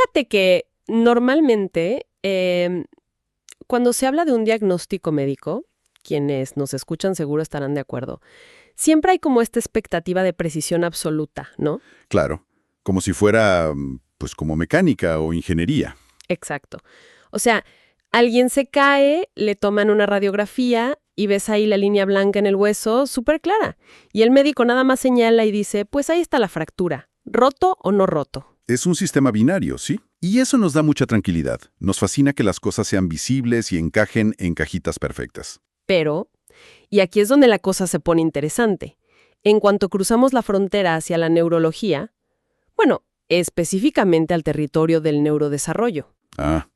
Fíjate que normalmente cuando se habla de un diagnóstico médico, quienes nos escuchan seguro estarán de acuerdo, siempre hay como esta expectativa de precisión absoluta, ¿no? Claro, como si fuera, pues como mecánica o ingeniería. Exacto. O sea, alguien se cae, le toman una radiografía y ves ahí la línea blanca en el hueso súper clara. Y el médico nada más señala y dice, pues ahí está la fractura, ¿roto o no roto? Es un sistema binario, ¿sí? Y eso nos da mucha tranquilidad. Nos fascina que las cosas sean visibles y encajen en cajitas perfectas. Pero, y aquí es donde la cosa se pone interesante, en cuanto cruzamos la frontera hacia la neurología, bueno, específicamente al territorio del neurodesarrollo. Ah,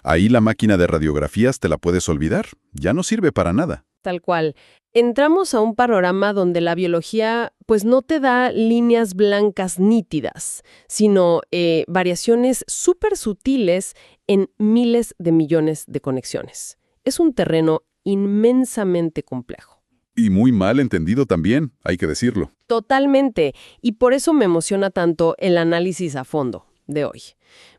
ahí la máquina de radiografías te la puedes olvidar. Ya no sirve para nada. Tal cual. Entramos a un panorama donde la biología pues no te da líneas blancas nítidas, sino variaciones súper sutiles en miles de millones de conexiones. Es un terreno inmensamente complejo. Y muy mal entendido también, hay que decirlo. Totalmente. Y por eso me emociona tanto el análisis a fondo de hoy.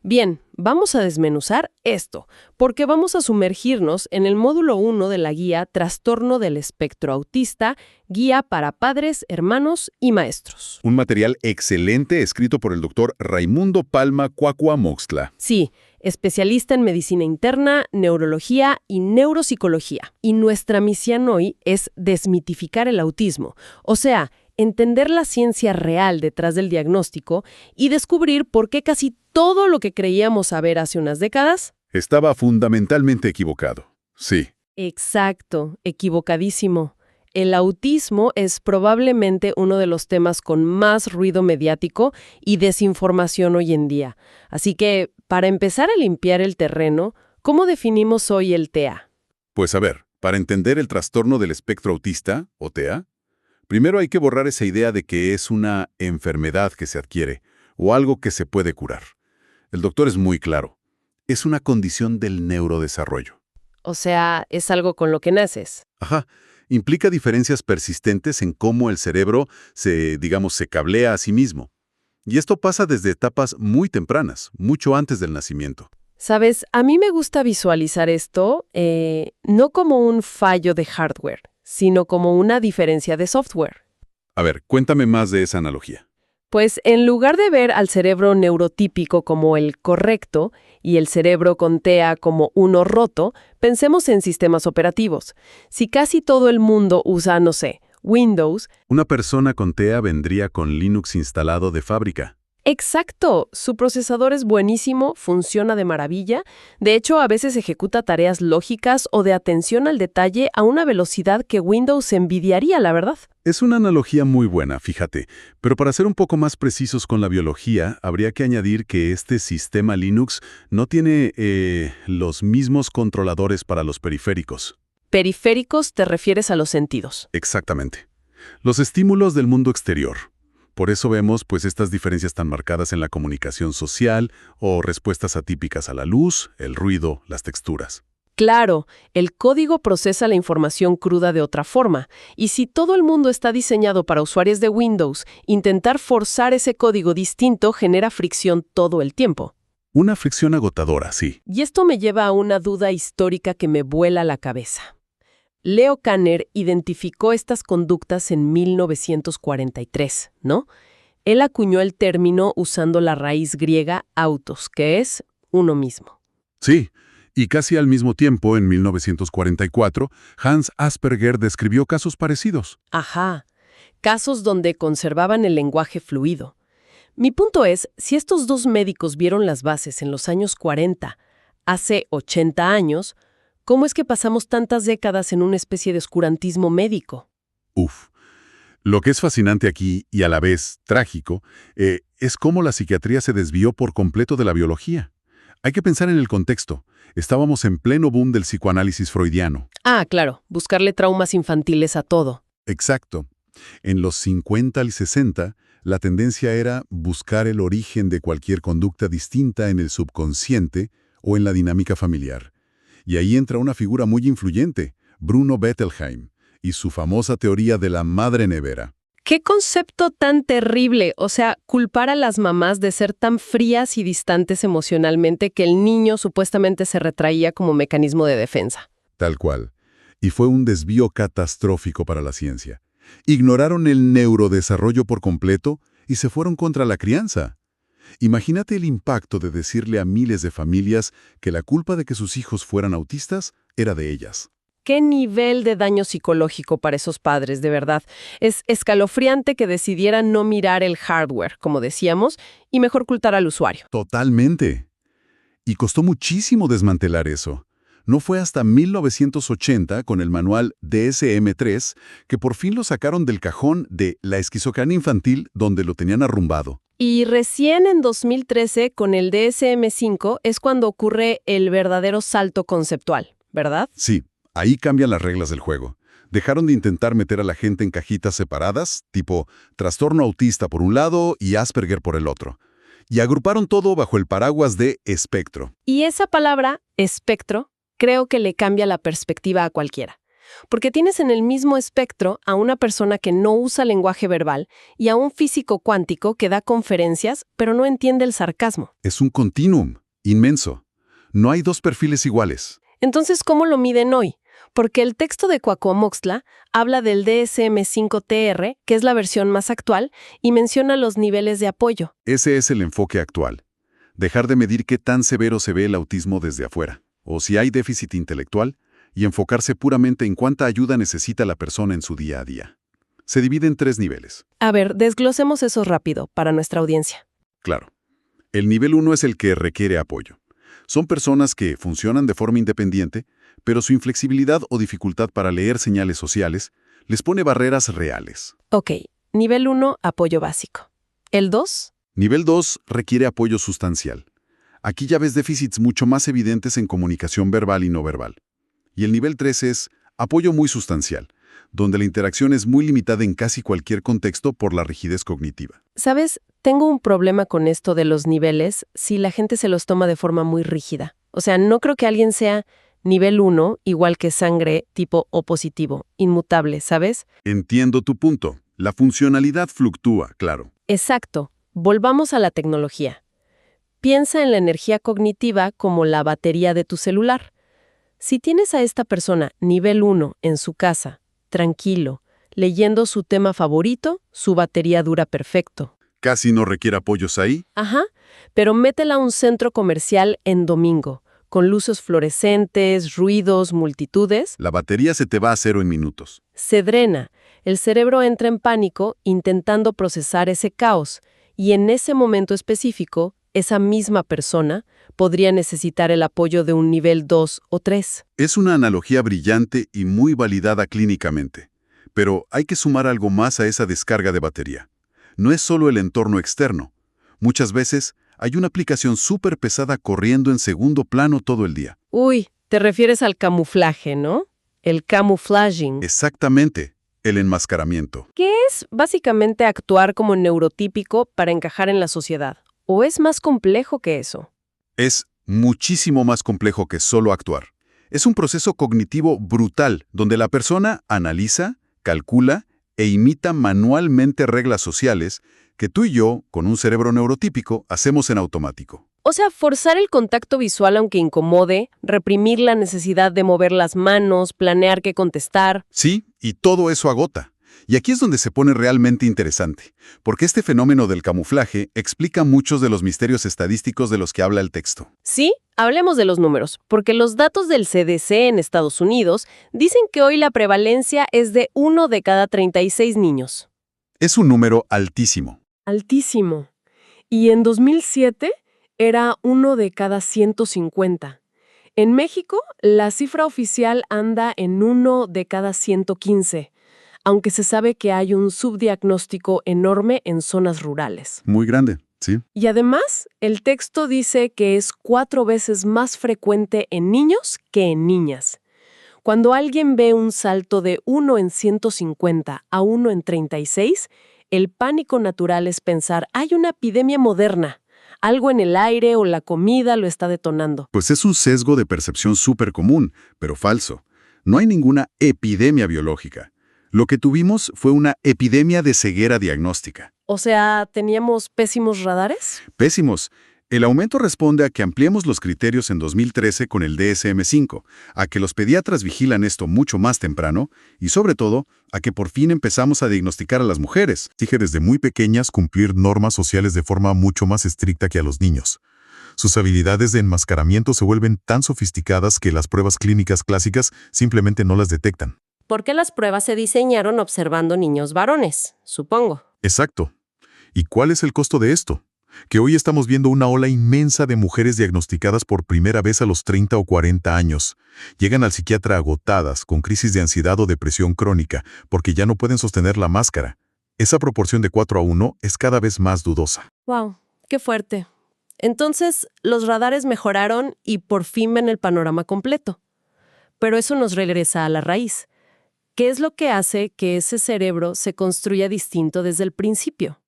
Bien, vamos a desmenuzar esto, porque vamos a sumergirnos en el módulo 1 de la guía Trastorno del Espectro Autista, guía para padres, hermanos y maestros. Un material excelente escrito por el doctor Raimundo Palma Cuacuamoxtla. Sí, especialista en medicina interna, neurología y neuropsicología. Y nuestra misión hoy es desmitificar el autismo, o sea, entender la ciencia real detrás del diagnóstico y descubrir por qué casi todo lo que creíamos saber hace unas décadas Estaba fundamentalmente equivocado. Sí. Exacto, equivocadísimo. El autismo es probablemente uno de los temas con más ruido mediático y desinformación hoy en día. Así que, para empezar a limpiar el terreno, ¿cómo definimos hoy el TEA? Pues a ver, para entender el trastorno del espectro autista, o TEA, primero hay que borrar esa idea de que es una enfermedad que se adquiere o algo que se puede curar. El doctor es muy claro. Es una condición del neurodesarrollo. O sea, es algo con lo que naces. Ajá. Implica diferencias persistentes en cómo el cerebro se cablea a sí mismo. Y esto pasa desde etapas muy tempranas, mucho antes del nacimiento. Sabes, a mí me gusta visualizar esto no como un fallo de hardware, sino como una diferencia de software. A ver, cuéntame más de esa analogía. Pues en lugar de ver al cerebro neurotípico como el correcto y el cerebro con TEA como uno roto, pensemos en sistemas operativos. Si casi todo el mundo usa, no sé, Windows. Una persona con TEA vendría con Linux instalado de fábrica. Exacto, su procesador es buenísimo, funciona de maravilla. De hecho, a veces ejecuta tareas lógicas o de atención al detalle a una velocidad que Windows envidiaría, la verdad. Es una analogía muy buena, fíjate, pero para ser un poco más precisos con la biología, habría que añadir que este sistema Linux no tiene los mismos controladores para los periféricos. Periféricos te refieres a los sentidos. Exactamente. Los estímulos del mundo exterior. Por eso vemos estas diferencias tan marcadas en la comunicación social o respuestas atípicas a la luz, el ruido, las texturas. Claro, el código procesa la información cruda de otra forma, y si todo el mundo está diseñado para usuarios de Windows, intentar forzar ese código distinto genera fricción todo el tiempo. Una fricción agotadora, sí. Y esto me lleva a una duda histórica que me vuela la cabeza. Leo Kanner identificó estas conductas en 1943, ¿no? Él acuñó el término usando la raíz griega autos, que es uno mismo. Sí. Y casi al mismo tiempo, en 1944, Hans Asperger describió casos parecidos. Ajá, casos donde conservaban el lenguaje fluido. Mi punto es, si estos dos médicos vieron las bases en los años 40, hace 80 años, ¿cómo es que pasamos tantas décadas en una especie de oscurantismo médico? Uf. Lo que es fascinante aquí, y a la vez trágico, es cómo la psiquiatría se desvió por completo de la biología. Hay que pensar en el contexto. Estábamos en pleno boom del psicoanálisis freudiano. Ah, claro, buscarle traumas infantiles a todo. Exacto. En los 50 y 60, la tendencia era buscar el origen de cualquier conducta distinta en el subconsciente o en la dinámica familiar. Y ahí entra una figura muy influyente, Bruno Bettelheim, y su famosa teoría de la madre nevera. ¡Qué concepto tan terrible! O sea, culpar a las mamás de ser tan frías y distantes emocionalmente que el niño supuestamente se retraía como mecanismo de defensa. Tal cual. Y fue un desvío catastrófico para la ciencia. Ignoraron el neurodesarrollo por completo y se fueron contra la crianza. Imagínate el impacto de decirle a miles de familias que la culpa de que sus hijos fueran autistas era de ellas. ¿Qué nivel de daño psicológico para esos padres, de verdad? Es escalofriante que decidieran no mirar el hardware, como decíamos, y mejor culpar al usuario. Totalmente. Y costó muchísimo desmantelar eso. No fue hasta 1980, con el manual DSM-3, que por fin lo sacaron del cajón de la esquizofrenia infantil donde lo tenían arrumbado. Y recién en 2013, con el DSM-5, es cuando ocurre el verdadero salto conceptual, ¿verdad? Sí, ahí cambian las reglas del juego. Dejaron de intentar meter a la gente en cajitas separadas, tipo trastorno autista por un lado y Asperger por el otro. Y agruparon todo bajo el paraguas de espectro. Y esa palabra, espectro, creo que le cambia la perspectiva a cualquiera. Porque tienes en el mismo espectro a una persona que no usa lenguaje verbal y a un físico cuántico que da conferencias, pero no entiende el sarcasmo. Es un continuum inmenso. No hay dos perfiles iguales. Entonces, ¿cómo lo miden hoy? Porque el texto de Cuauhtémoc habla del DSM-5-TR, que es la versión más actual, y menciona los niveles de apoyo. Ese es el enfoque actual. Dejar de medir qué tan severo se ve el autismo desde afuera, o si hay déficit intelectual, y enfocarse puramente en cuánta ayuda necesita la persona en su día a día. Se divide en 3 niveles. A ver, desglosemos eso rápido para nuestra audiencia. Claro. El nivel 1 es el que requiere apoyo. Son personas que funcionan de forma independiente, pero su inflexibilidad o dificultad para leer señales sociales les pone barreras reales. Ok, nivel 1, apoyo básico. ¿El 2? Nivel 2 requiere apoyo sustancial. Aquí ya ves déficits mucho más evidentes en comunicación verbal y no verbal. Y el nivel 3 es apoyo muy sustancial, donde la interacción es muy limitada en casi cualquier contexto por la rigidez cognitiva. ¿Sabes? Tengo un problema con esto de los niveles si la gente se los toma de forma muy rígida. O sea, no creo que alguien sea nivel 1 igual que sangre tipo O positivo, inmutable, ¿sabes? Entiendo tu punto. La funcionalidad fluctúa, claro. Exacto. Volvamos a la tecnología. Piensa en la energía cognitiva como la batería de tu celular. Si tienes a esta persona nivel 1 en su casa, tranquilo, leyendo su tema favorito, su batería dura perfecto. Casi no requiere apoyos ahí. Ajá, pero métela a un centro comercial en domingo, con luces fluorescentes, ruidos, multitudes. La batería se te va a 0 en minutos. Se drena, el cerebro entra en pánico intentando procesar ese caos, y en ese momento específico, esa misma persona podría necesitar el apoyo de un nivel 2 o 3. Es una analogía brillante y muy validada clínicamente. Pero hay que sumar algo más a esa descarga de batería. No es solo el entorno externo. Muchas veces hay una aplicación súper pesada corriendo en segundo plano todo el día. Uy, te refieres al camuflaje, ¿no? El camouflaging. Exactamente, el enmascaramiento. ¿Qué es básicamente actuar como neurotípico para encajar en la sociedad? ¿O es más complejo que eso? Es muchísimo más complejo que solo actuar. Es un proceso cognitivo brutal donde la persona analiza, calcula e imita manualmente reglas sociales que tú y yo, con un cerebro neurotípico, hacemos en automático. O sea, forzar el contacto visual aunque incomode, reprimir la necesidad de mover las manos, planear qué contestar. Sí, y todo eso agota. Y aquí es donde se pone realmente interesante, porque este fenómeno del camuflaje explica muchos de los misterios estadísticos de los que habla el texto. Sí, hablemos de los números, porque los datos del CDC en Estados Unidos dicen que hoy la prevalencia es de 1 de cada 36 niños. Es un número altísimo. Altísimo. Y en 2007 era 1 de cada 150. En México, la cifra oficial anda en 1 de cada 115. Aunque se sabe que hay un subdiagnóstico enorme en zonas rurales. Muy grande, sí. Y además, el texto dice que es 4 veces más frecuente en niños que en niñas. Cuando alguien ve un salto de 1 en 150 a 1 en 36, el pánico natural es pensar, hay una epidemia moderna. Algo en el aire o la comida lo está detonando. Pues es un sesgo de percepción súper común, pero falso. No hay ninguna epidemia biológica. Lo que tuvimos fue una epidemia de ceguera diagnóstica. O sea, ¿teníamos pésimos radares? Pésimos. El aumento responde a que ampliemos los criterios en 2013 con el DSM-5, a que los pediatras vigilan esto mucho más temprano y, sobre todo, a que por fin empezamos a diagnosticar a las mujeres. Exige desde muy pequeñas cumplir normas sociales de forma mucho más estricta que a los niños. Sus habilidades de enmascaramiento se vuelven tan sofisticadas que las pruebas clínicas clásicas simplemente no las detectan. Porque las pruebas se diseñaron observando niños varones, supongo. Exacto. ¿Y cuál es el costo de esto? Que hoy estamos viendo una ola inmensa de mujeres diagnosticadas por primera vez a los 30 o 40 años. Llegan al psiquiatra agotadas, con crisis de ansiedad o depresión crónica, porque ya no pueden sostener la máscara. Esa proporción de 4:1 es cada vez más dudosa. Wow, qué fuerte. Entonces, los radares mejoraron y por fin ven el panorama completo. Pero eso nos regresa a la raíz. ¿Qué es lo que hace que ese cerebro se construya distinto desde el principio?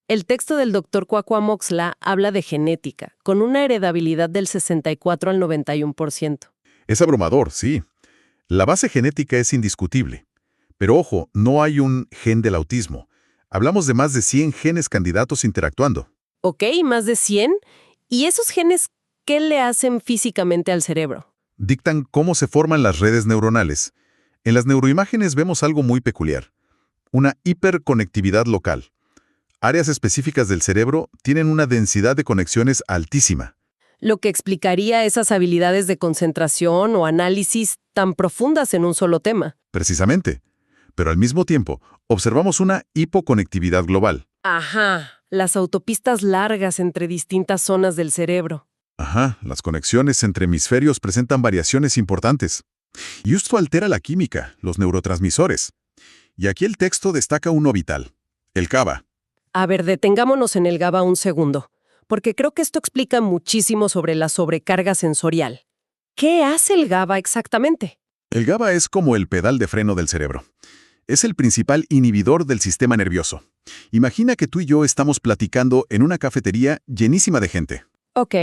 El texto del Dr. Kwakwamokslaa habla de genética, con una heredabilidad del 64 al 91%. Es abrumador, sí. La base genética es indiscutible. Pero ojo, no hay un gen del autismo. Hablamos de más de 100 genes candidatos interactuando. Ok, más de 100. ¿Y esos genes qué le hacen físicamente al cerebro? Dictan cómo se forman las redes neuronales. En las neuroimágenes vemos algo muy peculiar. Una hiperconectividad local. Áreas específicas del cerebro tienen una densidad de conexiones altísima. Lo que explicaría esas habilidades de concentración o análisis tan profundas en un solo tema. Precisamente. Pero al mismo tiempo, observamos una hipoconectividad global. Ajá, las autopistas largas entre distintas zonas del cerebro. Ajá, las conexiones entre hemisferios presentan variaciones importantes. Y esto altera la química, los neurotransmisores. Y aquí el texto destaca uno vital, el GABA. A ver, detengámonos en el GABA un segundo, porque creo que esto explica muchísimo sobre la sobrecarga sensorial. ¿Qué hace el GABA exactamente? El GABA es como el pedal de freno del cerebro. Es el principal inhibidor del sistema nervioso. Imagina que tú y yo estamos platicando en una cafetería llenísima de gente. Ok.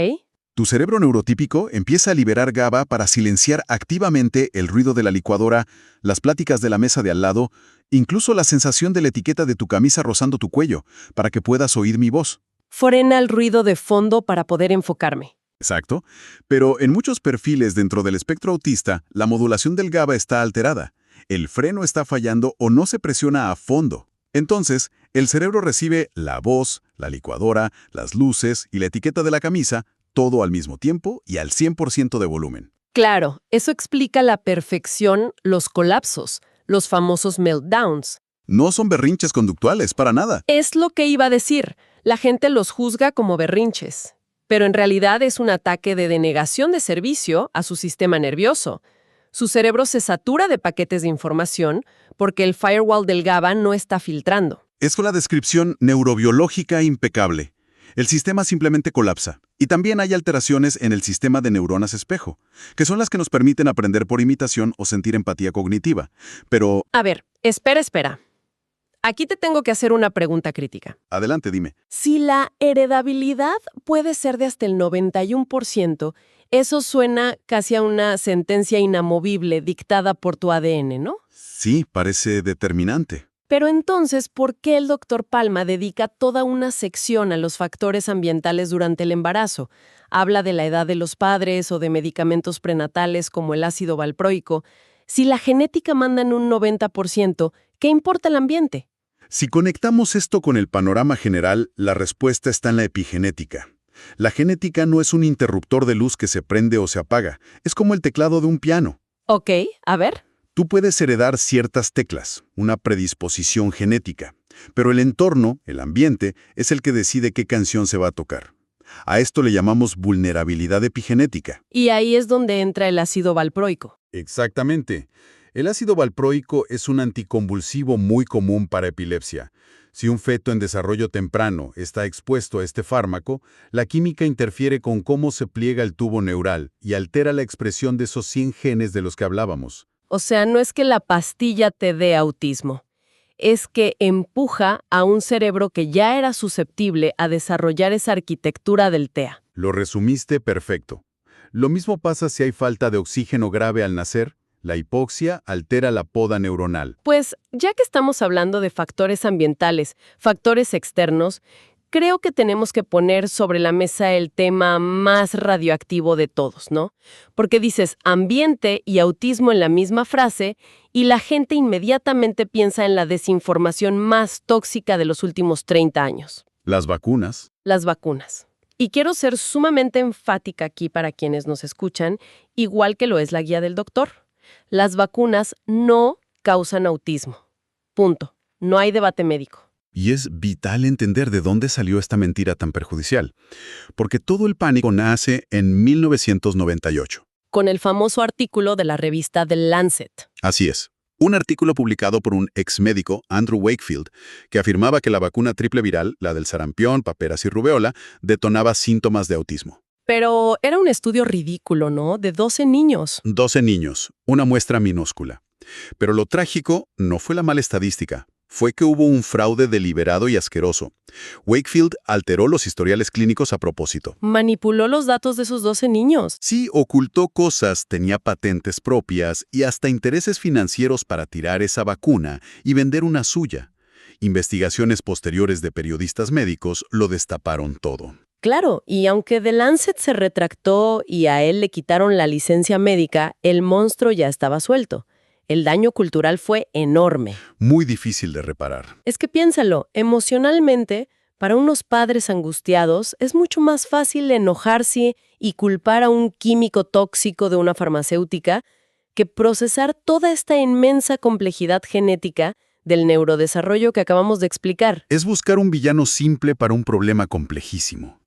Tu cerebro neurotípico empieza a liberar GABA para silenciar activamente el ruido de la licuadora, las pláticas de la mesa de al lado, incluso la sensación de la etiqueta de tu camisa rozando tu cuello, para que puedas oír mi voz. Frena el ruido de fondo para poder enfocarme. Exacto. Pero en muchos perfiles dentro del espectro autista, la modulación del GABA está alterada. El freno está fallando o no se presiona a fondo. Entonces, el cerebro recibe la voz, la licuadora, las luces y la etiqueta de la camisa, todo al mismo tiempo y al 100% de volumen. Claro, eso explica a la perfección los colapsos, los famosos meltdowns. No son berrinches conductuales, para nada. Es lo que iba a decir. La gente los juzga como berrinches, pero en realidad es un ataque de denegación de servicio a su sistema nervioso. Su cerebro se satura de paquetes de información porque el firewall del GABA no está filtrando. Es con la descripción neurobiológica impecable. El sistema simplemente colapsa. Y también hay alteraciones en el sistema de neuronas espejo, que son las que nos permiten aprender por imitación o sentir empatía cognitiva. Pero... A ver, espera. Aquí te tengo que hacer una pregunta crítica. Adelante, dime. Si la heredabilidad puede ser de hasta el 91%, eso suena casi a una sentencia inamovible dictada por tu ADN, ¿no? Sí, parece determinante. Pero entonces, ¿por qué el Dr. Palma dedica toda una sección a los factores ambientales durante el embarazo? Habla de la edad de los padres o de medicamentos prenatales como el ácido valproico. Si la genética manda en un 90%, ¿qué importa el ambiente? Si conectamos esto con el panorama general, la respuesta está en la epigenética. La genética no es un interruptor de luz que se prende o se apaga. Es como el teclado de un piano. Ok, a ver. Tú puedes heredar ciertas teclas, una predisposición genética, pero el entorno, el ambiente, es el que decide qué canción se va a tocar. A esto le llamamos vulnerabilidad epigenética. Y ahí es donde entra el ácido valproico. Exactamente. El ácido valproico es un anticonvulsivo muy común para epilepsia. Si un feto en desarrollo temprano está expuesto a este fármaco, la química interfiere con cómo se pliega el tubo neural y altera la expresión de esos 100 genes de los que hablábamos. O sea, no es que la pastilla te dé autismo, es que empuja a un cerebro que ya era susceptible a desarrollar esa arquitectura del TEA. Lo resumiste perfecto. Lo mismo pasa si hay falta de oxígeno grave al nacer. La hipoxia altera la poda neuronal. Pues, ya que estamos hablando de factores ambientales, factores externos, creo que tenemos que poner sobre la mesa el tema más radioactivo de todos, ¿no? Porque dices ambiente y autismo en la misma frase y la gente inmediatamente piensa en la desinformación más tóxica de los últimos 30 años. Las vacunas. Las vacunas. Y quiero ser sumamente enfática aquí para quienes nos escuchan, igual que lo es la guía del doctor. Las vacunas no causan autismo. Punto. No hay debate médico. Y es vital entender de dónde salió esta mentira tan perjudicial, porque todo el pánico nace en 1998. Con el famoso artículo de la revista The Lancet. Así es. Un artículo publicado por un ex médico, Andrew Wakefield, que afirmaba que la vacuna triple viral, la del sarampión, paperas y rubeola, detonaba síntomas de autismo. Pero era un estudio ridículo, ¿no? De 12 niños. 12 niños, una muestra minúscula. Pero lo trágico no fue la mala estadística, fue que hubo un fraude deliberado y asqueroso. Wakefield alteró los historiales clínicos a propósito. Manipuló los datos de esos 12 niños. Sí, ocultó cosas, tenía patentes propias y hasta intereses financieros para tirar esa vacuna y vender una suya. Investigaciones posteriores de periodistas médicos lo destaparon todo. Claro, y aunque The Lancet se retractó y a él le quitaron la licencia médica, el monstruo ya estaba suelto. El daño cultural fue enorme. Muy difícil de reparar. Es que piénsalo, emocionalmente, para unos padres angustiados, es mucho más fácil enojarse y culpar a un químico tóxico de una farmacéutica que procesar toda esta inmensa complejidad genética del neurodesarrollo que acabamos de explicar. Es buscar un villano simple para un problema complejísimo.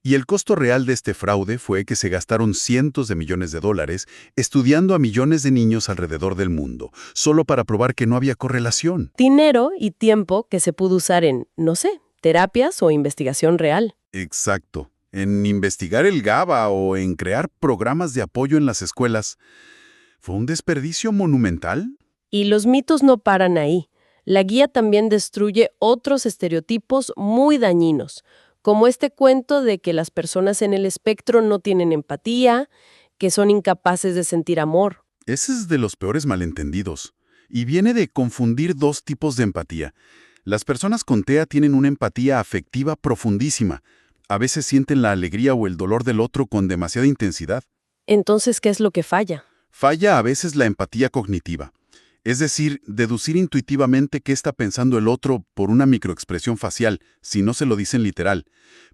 Y el costo real de este fraude fue que se gastaron cientos de millones de dólares estudiando a millones de niños alrededor del mundo, solo para probar que no había correlación. Dinero y tiempo que se pudo usar en, no sé, terapias o investigación real. Exacto. En investigar el GABA o en crear programas de apoyo en las escuelas. ¿Fue un desperdicio monumental? Y los mitos no paran ahí. La guía también destruye otros estereotipos muy dañinos, como este cuento de que las personas en el espectro no tienen empatía, que son incapaces de sentir amor. Ese es de los peores malentendidos. Y viene de confundir dos tipos de empatía. Las personas con TEA tienen una empatía afectiva profundísima. A veces sienten la alegría o el dolor del otro con demasiada intensidad. Entonces, ¿qué es lo que falla? Falla a veces la empatía cognitiva. Es decir, deducir intuitivamente qué está pensando el otro por una microexpresión facial, si no se lo dicen literal.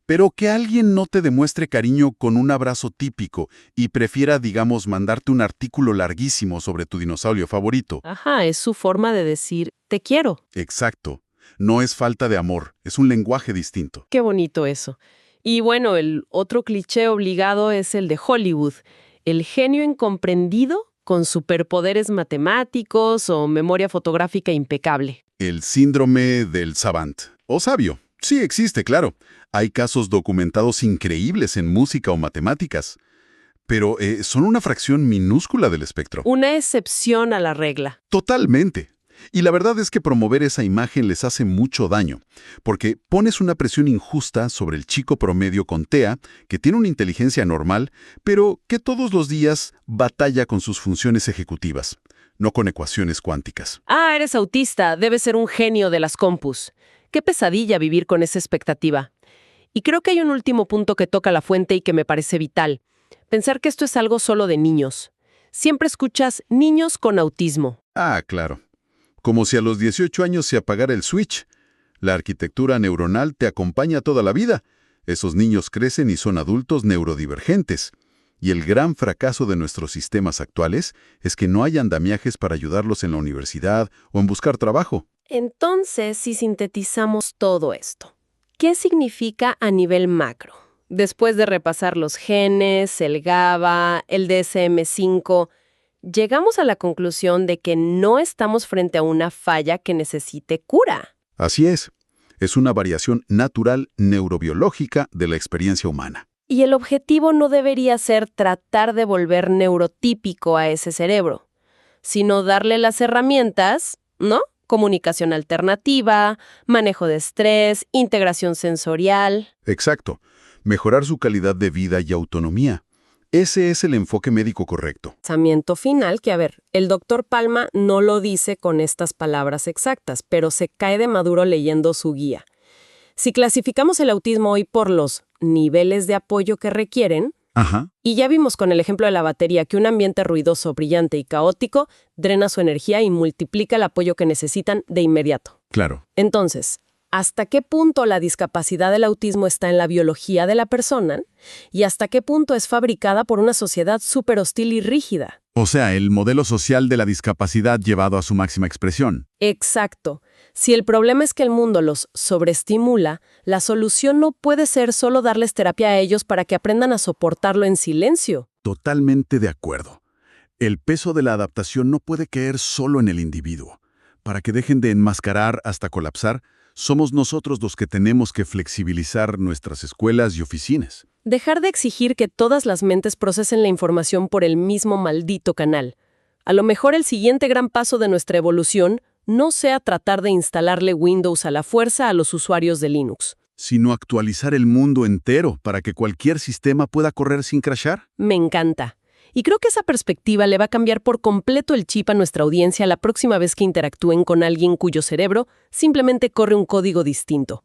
Pero que alguien no te demuestre cariño con un abrazo típico y prefiera, digamos, mandarte un artículo larguísimo sobre tu dinosaurio favorito. Ajá, es su forma de decir, te quiero. Exacto. No es falta de amor, es un lenguaje distinto. Qué bonito eso. Y bueno, el otro cliché obligado es el de Hollywood. El genio incomprendido con superpoderes matemáticos o memoria fotográfica impecable. El síndrome del savant. O sabio. Sí existe, claro. Hay casos documentados increíbles en música o matemáticas. Pero son una fracción minúscula del espectro. Una excepción a la regla. Totalmente. Y la verdad es que promover esa imagen les hace mucho daño, porque pones una presión injusta sobre el chico promedio con TEA, que tiene una inteligencia normal, pero que todos los días batalla con sus funciones ejecutivas, no con ecuaciones cuánticas. Ah, eres autista, debes ser un genio de las compus. Qué pesadilla vivir con esa expectativa. Y creo que hay un último punto que toca la fuente y que me parece vital. Pensar que esto es algo solo de niños. Siempre escuchas niños con autismo. Ah, claro. Como si a los 18 años se apagara el switch. La arquitectura neuronal te acompaña toda la vida. Esos niños crecen y son adultos neurodivergentes. Y el gran fracaso de nuestros sistemas actuales es que no hay andamiajes para ayudarlos en la universidad o en buscar trabajo. Entonces, si sintetizamos todo esto, ¿qué significa a nivel macro? Después de repasar los genes, el GABA, el DSM-5, llegamos a la conclusión de que no estamos frente a una falla que necesite cura. Así es. Es una variación natural neurobiológica de la experiencia humana. Y el objetivo no debería ser tratar de volver neurotípico a ese cerebro, sino darle las herramientas, ¿no? Comunicación alternativa, manejo de estrés, integración sensorial. Exacto. Mejorar su calidad de vida y autonomía. Ese es el enfoque médico correcto. Pensamiento final que, a ver, el doctor Palma no lo dice con estas palabras exactas, pero se cae de maduro leyendo su guía. Si clasificamos el autismo hoy por los niveles de apoyo que requieren, Ajá. y ya vimos con el ejemplo de la batería que un ambiente ruidoso, brillante y caótico drena su energía y multiplica el apoyo que necesitan de inmediato. Claro. Entonces, ¿hasta qué punto la discapacidad del autismo está en la biología de la persona? ¿Y hasta qué punto es fabricada por una sociedad súper hostil y rígida? O sea, el modelo social de la discapacidad llevado a su máxima expresión. Exacto. Si el problema es que el mundo los sobreestimula, la solución no puede ser solo darles terapia a ellos para que aprendan a soportarlo en silencio. Totalmente de acuerdo. El peso de la adaptación no puede caer solo en el individuo. Para que dejen de enmascarar hasta colapsar, somos nosotros los que tenemos que flexibilizar nuestras escuelas y oficinas. Dejar de exigir que todas las mentes procesen la información por el mismo maldito canal. A lo mejor el siguiente gran paso de nuestra evolución no sea tratar de instalarle Windows a la fuerza a los usuarios de Linux. Sino actualizar el mundo entero para que cualquier sistema pueda correr sin crashar. Me encanta. Y creo que esa perspectiva le va a cambiar por completo el chip a nuestra audiencia la próxima vez que interactúen con alguien cuyo cerebro simplemente corre un código distinto.